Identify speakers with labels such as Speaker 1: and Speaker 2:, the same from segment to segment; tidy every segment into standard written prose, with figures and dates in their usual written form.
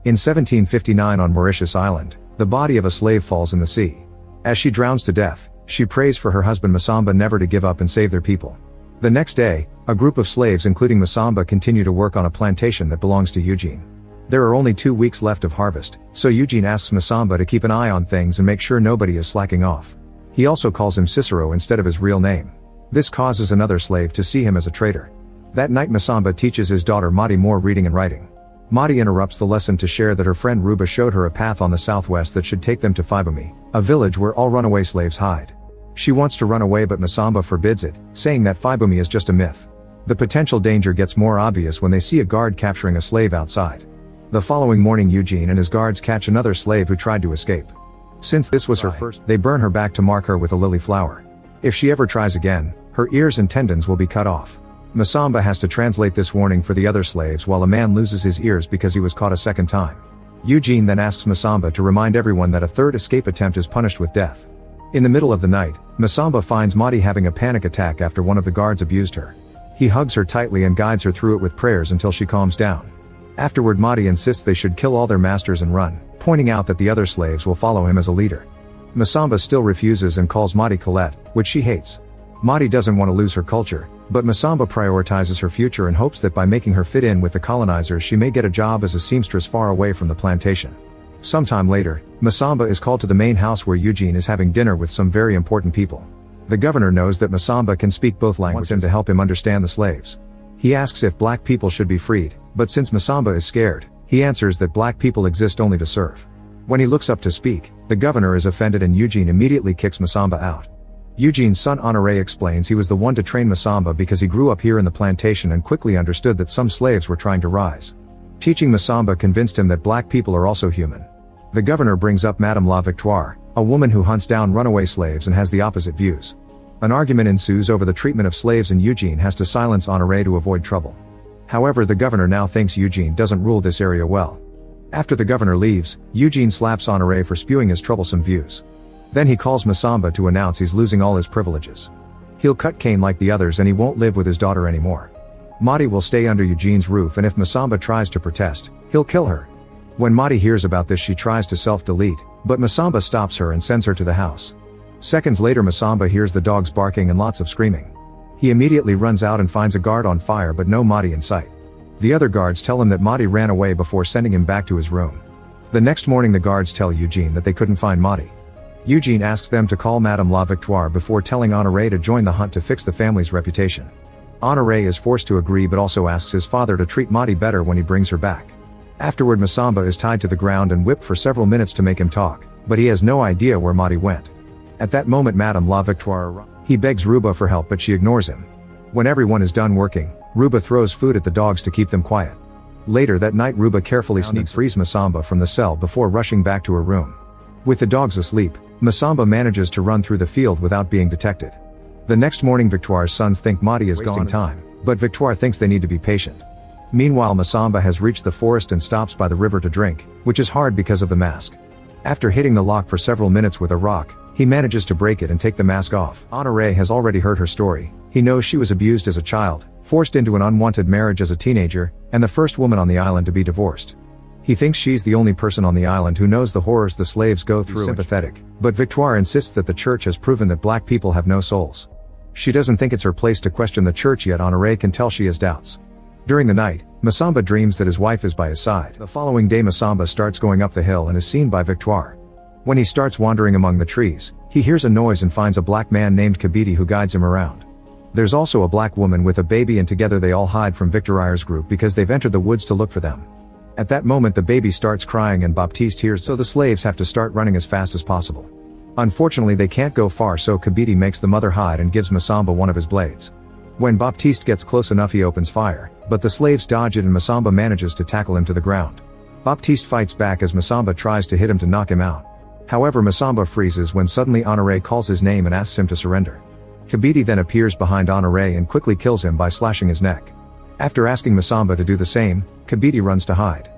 Speaker 1: In 1759 on Mauritius Island, the body of a slave falls in the sea. As she drowns to death, she prays for her husband Masamba never to give up and save their people. The next day, a group of slaves including Masamba continue to work on a plantation that belongs to Eugene. There are only 2 weeks left of harvest, so Eugene asks Masamba to keep an eye on things and make sure nobody is slacking off. He also calls him Cicero instead of his real name. This causes another slave to see him as a traitor. That night Masamba teaches his daughter Mati more reading and writing. Mati interrupts the lesson to share that her friend Ruba showed her a path on the southwest that should take them to Fibumi, a village where all runaway slaves hide. She wants to run away but Masamba forbids it, saying that Fibumi is just a myth. The potential danger gets more obvious when they see a guard capturing a slave outside. The following morning Eugene and his guards catch another slave who tried to escape. Since this was her first, they burn her back to mark her with a lily flower. If she ever tries again, her ears and tendons will be cut off. Masamba has to translate this warning for the other slaves while a man loses his ears because he was caught a second time. Eugene then asks Masamba to remind everyone that a third escape attempt is punished with death. In the middle of the night, Masamba finds Mati having a panic attack after one of the guards abused her. He hugs her tightly and guides her through it with prayers until she calms down. Afterward Mati insists they should kill all their masters and run, pointing out that the other slaves will follow him as a leader. Masamba still refuses and calls Mati Colette, which she hates. Mati doesn't want to lose her culture, but Masamba prioritizes her future and hopes that by making her fit in with the colonizers she may get a job as a seamstress far away from the plantation. Sometime later, Masamba is called to the main house where Eugene is having dinner with some very important people. The governor knows that Masamba can speak both languages and to help him understand the slaves. He asks if black people should be freed, but since Masamba is scared, he answers that black people exist only to serve. When he looks up to speak, the governor is offended and Eugene immediately kicks Masamba out. Eugene's son Honoré explains he was the one to train Masamba because he grew up here in the plantation and quickly understood that some slaves were trying to rise. Teaching Masamba convinced him that black people are also human. The governor brings up Madame La Victoire, a woman who hunts down runaway slaves and has the opposite views. An argument ensues over the treatment of slaves and Eugene has to silence Honoré to avoid trouble. However, the governor now thinks Eugene doesn't rule this area well. After the governor leaves, Eugene slaps Honoré for spewing his troublesome views. Then he calls Masamba to announce he's losing all his privileges. He'll cut cane like the others and he won't live with his daughter anymore. Mati will stay under Eugene's roof and if Masamba tries to protest, he'll kill her. When Mati hears about this she tries to self-delete, but Masamba stops her and sends her to the house. Seconds later Masamba hears the dogs barking and lots of screaming. He immediately runs out and finds a guard on fire but no Mati in sight. The other guards tell him that Mati ran away before sending him back to his room. The next morning the guards tell Eugene that they couldn't find Mati. Eugene asks them to call Madame La Victoire before telling Honoré to join the hunt to fix the family's reputation. Honoré is forced to agree but also asks his father to treat Mati better when he brings her back. Afterward Masamba is tied to the ground and whipped for several minutes to make him talk, but he has no idea where Mati went. At that moment Madame La Victoire arrives. He begs Ruba for help but she ignores him. When everyone is done working, Ruba throws food at the dogs to keep them quiet. Later that night Ruba carefully frees Masamba from the cell before rushing back to her room. With the dogs asleep, Masamba manages to run through the field without being detected. The next morning Victoire's sons think Mati is wasting time, but Victoire thinks they need to be patient. Meanwhile Masamba has reached the forest and stops by the river to drink, which is hard because of the mask. After hitting the lock for several minutes with a rock, he manages to break it and take the mask off. Honoré has already heard her story. He knows she was abused as a child, forced into an unwanted marriage as a teenager, and the first woman on the island to be divorced. He thinks she's the only person on the island who knows the horrors the slaves go through. Sympathetic, but Victoire insists that the church has proven that black people have no souls. She doesn't think it's her place to question the church yet Honoré can tell she has doubts. During the night, Masamba dreams that his wife is by his side. The following day Masamba starts going up the hill and is seen by Victoire. When he starts wandering among the trees, he hears a noise and finds a black man named Kabidi who guides him around. There's also a black woman with a baby and together they all hide from Victorire's group because they've entered the woods to look for them. At that moment the baby starts crying and Baptiste hears so the slaves have to start running as fast as possible. Unfortunately they can't go far so Kabidi makes the mother hide and gives Masamba one of his blades. When Baptiste gets close enough he opens fire, but the slaves dodge it and Masamba manages to tackle him to the ground. Baptiste fights back as Masamba tries to hit him to knock him out. However Masamba freezes when suddenly Honoré calls his name and asks him to surrender. Kabidi then appears behind Honoré and quickly kills him by slashing his neck. After asking Masamba to do the same, Kabidi runs to hide.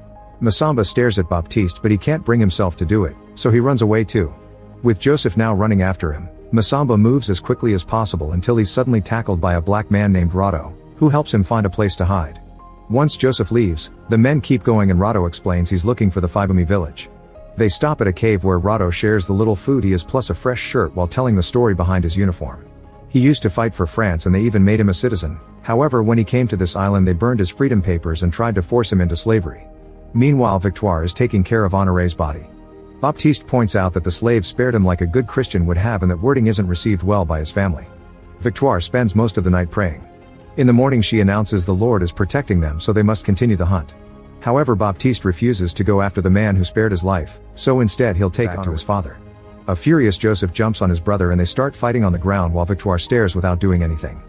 Speaker 1: Masamba stares at Baptiste but he can't bring himself to do it, so he runs away too. With Joseph now running after him, Masamba moves as quickly as possible until he's suddenly tackled by a black man named Rado, who helps him find a place to hide. Once Joseph leaves, the men keep going and Rado explains he's looking for the Fibumi village. They stop at a cave where Rado shares the little food he has plus a fresh shirt while telling the story behind his uniform. He used to fight for France and they even made him a citizen. However, when he came to this island they burned his freedom papers and tried to force him into slavery. Meanwhile, Victoire is taking care of Honoré's body. Baptiste points out that the slave spared him like a good Christian would have and that wording isn't received well by his family. Victoire spends most of the night praying. In the morning she announces the Lord is protecting them so they must continue the hunt. However, Baptiste refuses to go after the man who spared his life, so instead he'll take Honoré to his father. A furious Joseph jumps on his brother and they start fighting on the ground while Victoire stares without doing anything.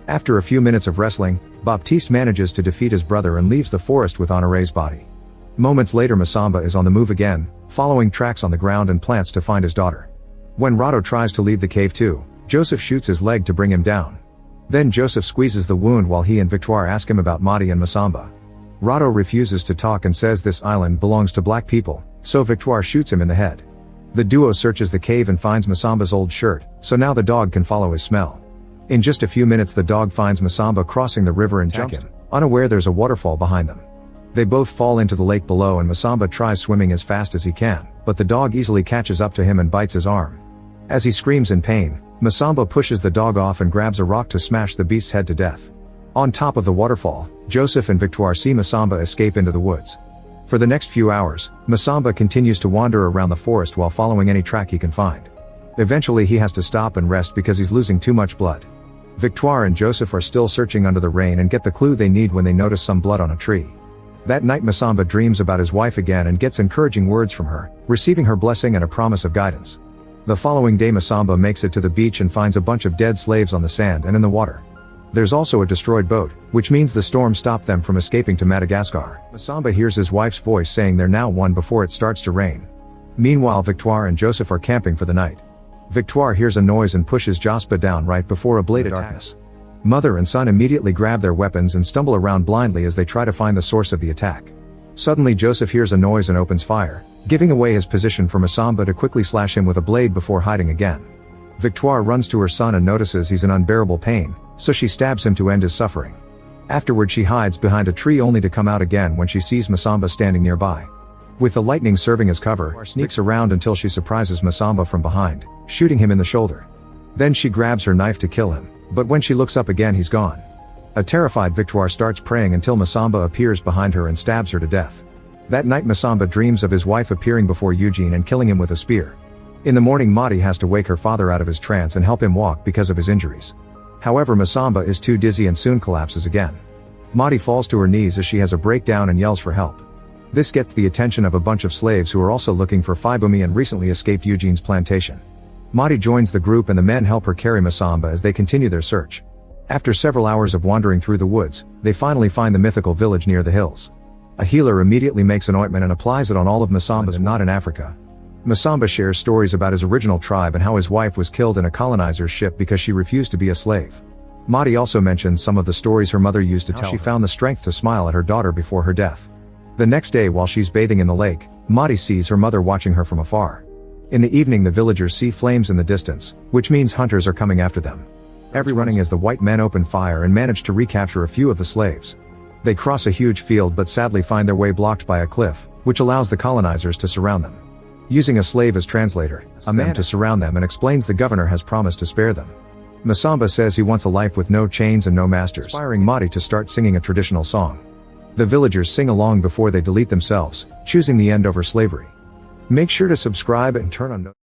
Speaker 1: After a few minutes of wrestling, Baptiste manages to defeat his brother and leaves the forest with Honoré's body. Moments later Masamba is on the move again, following tracks on the ground and plants to find his daughter. When Rado tries to leave the cave too, Joseph shoots his leg to bring him down. Then Joseph squeezes the wound while he and Victoire ask him about Madi and Masamba. Rado refuses to talk and says this island belongs to black people, so Victoire shoots him in the head. The duo searches the cave and finds Masamba's old shirt, so now the dog can follow his smell. In just a few minutes the dog finds Masamba crossing the river and jumps him, unaware there's a waterfall behind them. They both fall into the lake below and Masamba tries swimming as fast as he can, but the dog easily catches up to him and bites his arm. As he screams in pain, Masamba pushes the dog off and grabs a rock to smash the beast's head to death. On top of the waterfall, Joseph and Victoire see Masamba escape into the woods. For the next few hours, Masamba continues to wander around the forest while following any track he can find. Eventually he has to stop and rest because he's losing too much blood. Victoire and Joseph are still searching under the rain and get the clue they need when they notice some blood on a tree. That night Masamba dreams about his wife again and gets encouraging words from her, receiving her blessing and a promise of guidance. The following day Masamba makes it to the beach and finds a bunch of dead slaves on the sand and in the water. There's also a destroyed boat, which means the storm stopped them from escaping to Madagascar. Masamba hears his wife's voice saying they're now one before it starts to rain. Meanwhile Victoire and Joseph are camping for the night. Victoire hears a noise and pushes Jospa down right before a blade attacks. Mother and son immediately grab their weapons and stumble around blindly as they try to find the source of the attack. Suddenly Joseph hears a noise and opens fire, giving away his position for Masamba to quickly slash him with a blade before hiding again. Victoire runs to her son and notices he's in unbearable pain, so she stabs him to end his suffering. Afterward she hides behind a tree only to come out again when she sees Masamba standing nearby. With the lightning serving as cover, sneaks around until she surprises Masamba from behind, shooting him in the shoulder. Then she grabs her knife to kill him, but when she looks up again he's gone. A terrified Victoire starts praying until Masamba appears behind her and stabs her to death. That night Masamba dreams of his wife appearing before Eugene and killing him with a spear. In the morning Madi has to wake her father out of his trance and help him walk because of his injuries. However, Masamba is too dizzy and soon collapses again. Madi falls to her knees as she has a breakdown and yells for help. This gets the attention of a bunch of slaves who are also looking for Fibumi and recently escaped Eugene's plantation. Madi joins the group and the men help her carry Masamba as they continue their search. After several hours of wandering through the woods, they finally find the mythical village near the hills. A healer immediately makes an ointment and applies it on all of Masamba's wounds not in Africa. Masamba shares stories about his original tribe and how his wife was killed in a colonizer's ship because she refused to be a slave. Madi also mentions some of the stories her mother used to tell her. She found the strength to smile at her daughter before her death. The next day while she's bathing in the lake, Madi sees her mother watching her from afar. In the evening the villagers see flames in the distance, which means hunters are coming after them. Everyone running as the white men open fire and manage to recapture a few of the slaves. They cross a huge field but sadly find their way blocked by a cliff, which allows the colonizers to surround them. Using a slave as translator, a man to surround them and explains the governor has promised to spare them. Masamba says he wants a life with no chains and no masters, inspiring Madi to start singing a traditional song. The villagers sing along before they delete themselves, choosing the end over slavery. Make sure to subscribe and turn on notifications.